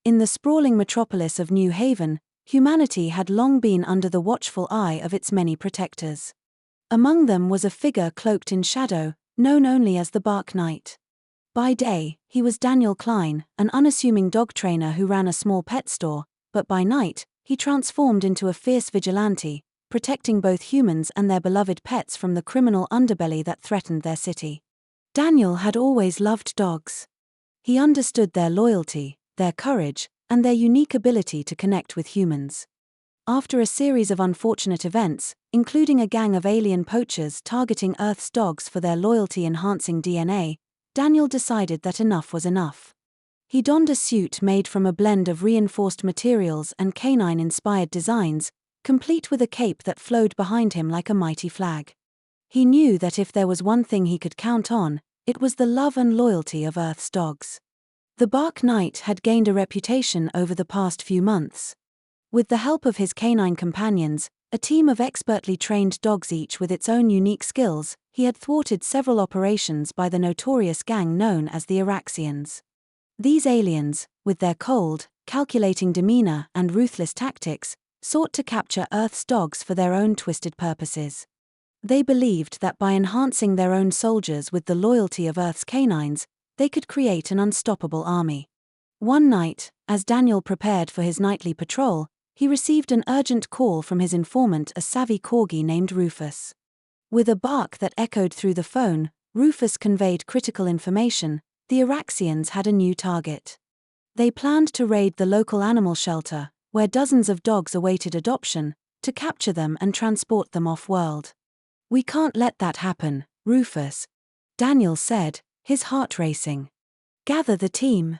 In the sprawling metropolis of New Haven, humanity had long been under the watchful eye of its many protectors. Among them was a figure cloaked in shadow, known only as the Bark Knight. By day, he was Daniel Klein, an unassuming dog trainer who ran a small pet store, but by night, he transformed into a fierce vigilante, protecting both humans and their beloved pets from the criminal underbelly that threatened their city. Daniel had always loved dogs. He understood their loyalty, their courage, and their unique ability to connect with humans. After a series of unfortunate events, including a gang of alien poachers targeting Earth's dogs for their loyalty-enhancing DNA, Daniel decided that enough was enough. He donned a suit made from a blend of reinforced materials and canine-inspired designs, complete with a cape that flowed behind him like a mighty flag. He knew that if there was one thing he could count on, it was the love and loyalty of Earth's dogs. The Bark Knight had gained a reputation over the past few months. With the help of his canine companions, a team of expertly trained dogs each with its own unique skills, he had thwarted several operations by the notorious gang known as the Araxians. These aliens, with their cold, calculating demeanor and ruthless tactics, sought to capture Earth's dogs for their own twisted purposes. They believed that by enhancing their own soldiers with the loyalty of Earth's canines, they could create an unstoppable army. One night, as Daniel prepared for his nightly patrol, he received an urgent call from his informant, a savvy corgi named Rufus. With a bark that echoed through the phone, Rufus conveyed critical information: the Araxians had a new target. They planned to raid the local animal shelter, where dozens of dogs awaited adoption, to capture them and transport them off-world. "We can't let that happen, Rufus," Daniel said, his heart racing. "Gather the team.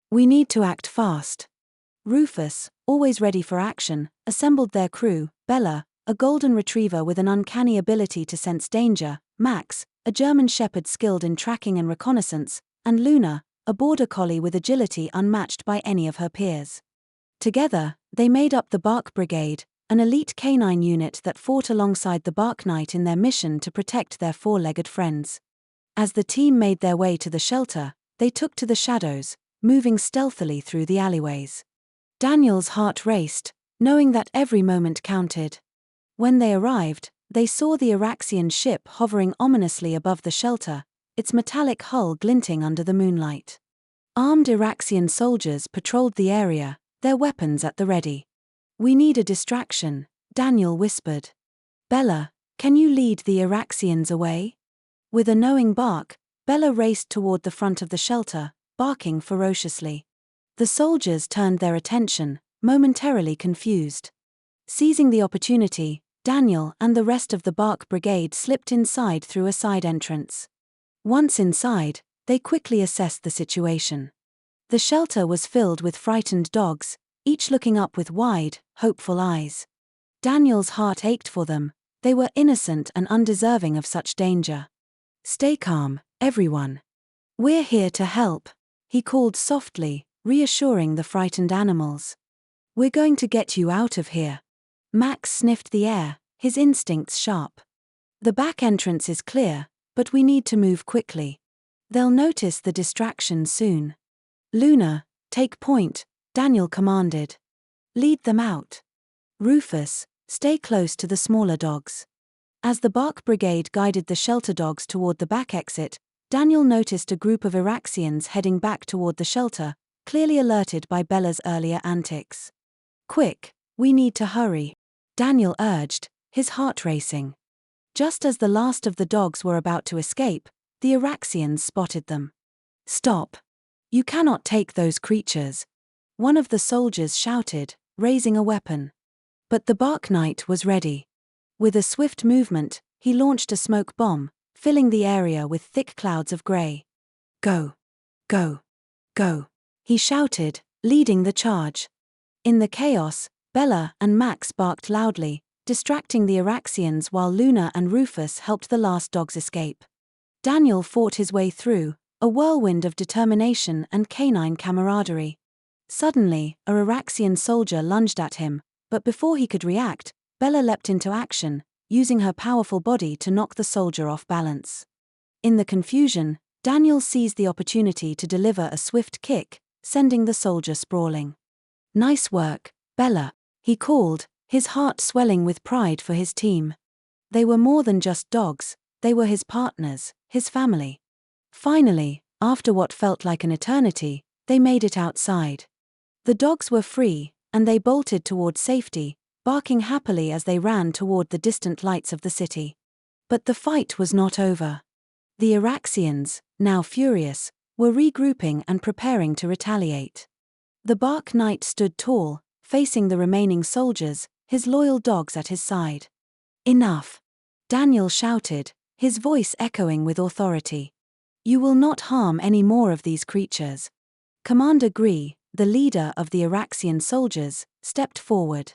We need to act fast." Rufus, always ready for action, assembled their crew: Bella, a golden retriever with an uncanny ability to sense danger; Max, a German shepherd skilled in tracking and reconnaissance; and Luna, a border collie with agility unmatched by any of her peers. Together, they made up the Bark Brigade, an elite canine unit that fought alongside the Bark Knight in their mission to protect their four-legged friends. As the team made their way to the shelter, they took to the shadows, moving stealthily through the alleyways. Daniel's heart raced, knowing that every moment counted. When they arrived, they saw the Araxian ship hovering ominously above the shelter, its metallic hull glinting under the moonlight. Armed Araxian soldiers patrolled the area, their weapons at the ready. "We need a distraction," Daniel whispered. "Bella, can you lead the Araxians away?" With a knowing bark, Bella raced toward the front of the shelter, barking ferociously. The soldiers turned their attention, momentarily confused. Seizing the opportunity, Daniel and the rest of the Bark Brigade slipped inside through a side entrance. Once inside, they quickly assessed the situation. The shelter was filled with frightened dogs, each looking up with wide, hopeful eyes. Daniel's heart ached for them; they were innocent and undeserving of such danger. "Stay calm, everyone. We're here to help," he called softly, reassuring the frightened animals. "We're going to get you out of here." Max sniffed the air, his instincts sharp. "The back entrance is clear, but we need to move quickly. They'll notice the distraction soon." "Luna, take point," Daniel commanded. "Lead them out. Rufus, stay close to the smaller dogs." As the Bark Brigade guided the shelter dogs toward the back exit, Daniel noticed a group of Araxians heading back toward the shelter, clearly alerted by Bella's earlier antics. "Quick, we need to hurry," Daniel urged, his heart racing. Just as the last of the dogs were about to escape, the Araxians spotted them. "Stop! You cannot take those creatures," one of the soldiers shouted, raising a weapon. But the Bark Knight was ready. With a swift movement, he launched a smoke bomb, filling the area with thick clouds of gray. "Go! Go! Go!" he shouted, leading the charge. In the chaos, Bella and Max barked loudly, distracting the Araxians while Luna and Rufus helped the last dogs escape. Daniel fought his way through, a whirlwind of determination and canine camaraderie. Suddenly, a Araxian soldier lunged at him, but before he could react, Bella leapt into action, using her powerful body to knock the soldier off balance. In the confusion, Daniel seized the opportunity to deliver a swift kick, sending the soldier sprawling. "Nice work, Bella," he called, his heart swelling with pride for his team. They were more than just dogs, they were his partners, his family. Finally, after what felt like an eternity, they made it outside. The dogs were free, and they bolted toward safety, barking happily as they ran toward the distant lights of the city. But the fight was not over. The Iraxians, now furious, were regrouping and preparing to retaliate. The Bark Knight stood tall, facing the remaining soldiers, his loyal dogs at his side. "Enough!" Daniel shouted, his voice echoing with authority. "You will not harm any more of these creatures." Commander Gree, the leader of the Iraxian soldiers, stepped forward.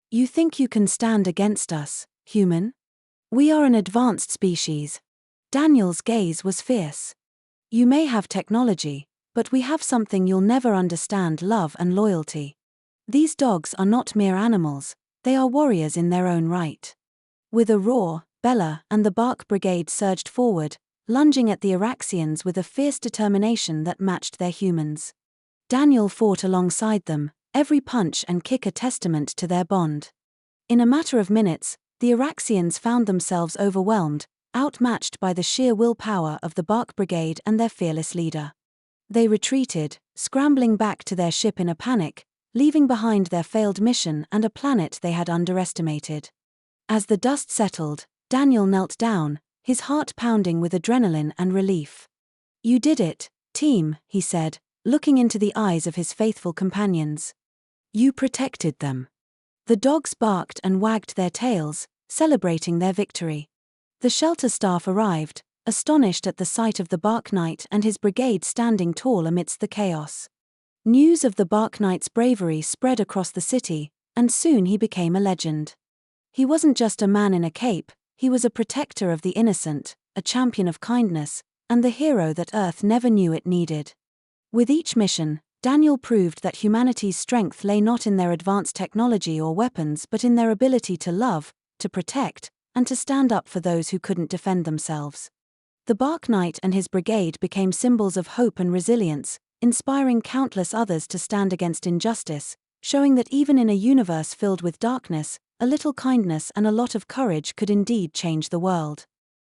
"You think you can stand against us, human? We are an advanced species." Daniel's gaze was fierce. "You may have technology, but we have something you'll never understand: love and loyalty. These dogs are not mere animals, they are warriors in their own right." With a roar, Bella and the Bark Brigade surged forward, lunging at the Iraxians with a fierce determination that matched their humans. Daniel fought alongside them, every punch and kick a testament to their bond. In a matter of minutes, the Iraxians found themselves overwhelmed, outmatched by the sheer willpower of the Bark Brigade and their fearless leader. They retreated, scrambling back to their ship in a panic, leaving behind their failed mission and a planet they had underestimated. As the dust settled, Daniel knelt down, his heart pounding with adrenaline and relief. "You did it, team," he said, looking into the eyes of his faithful companions. "You protected them." The dogs barked and wagged their tails, celebrating their victory. The shelter staff arrived, astonished at the sight of the Bark Knight and his brigade standing tall amidst the chaos. News of the Bark Knight's bravery spread across the city, and soon he became a legend. He wasn't just a man in a cape, he was a protector of the innocent, a champion of kindness, and the hero that Earth never knew it needed. With each mission, Daniel proved that humanity's strength lay not in their advanced technology or weapons but in their ability to love, to protect, and to stand up for those who couldn't defend themselves. The Bark Knight and his brigade became symbols of hope and resilience, inspiring countless others to stand against injustice, showing that even in a universe filled with darkness, a little kindness and a lot of courage could indeed change the world.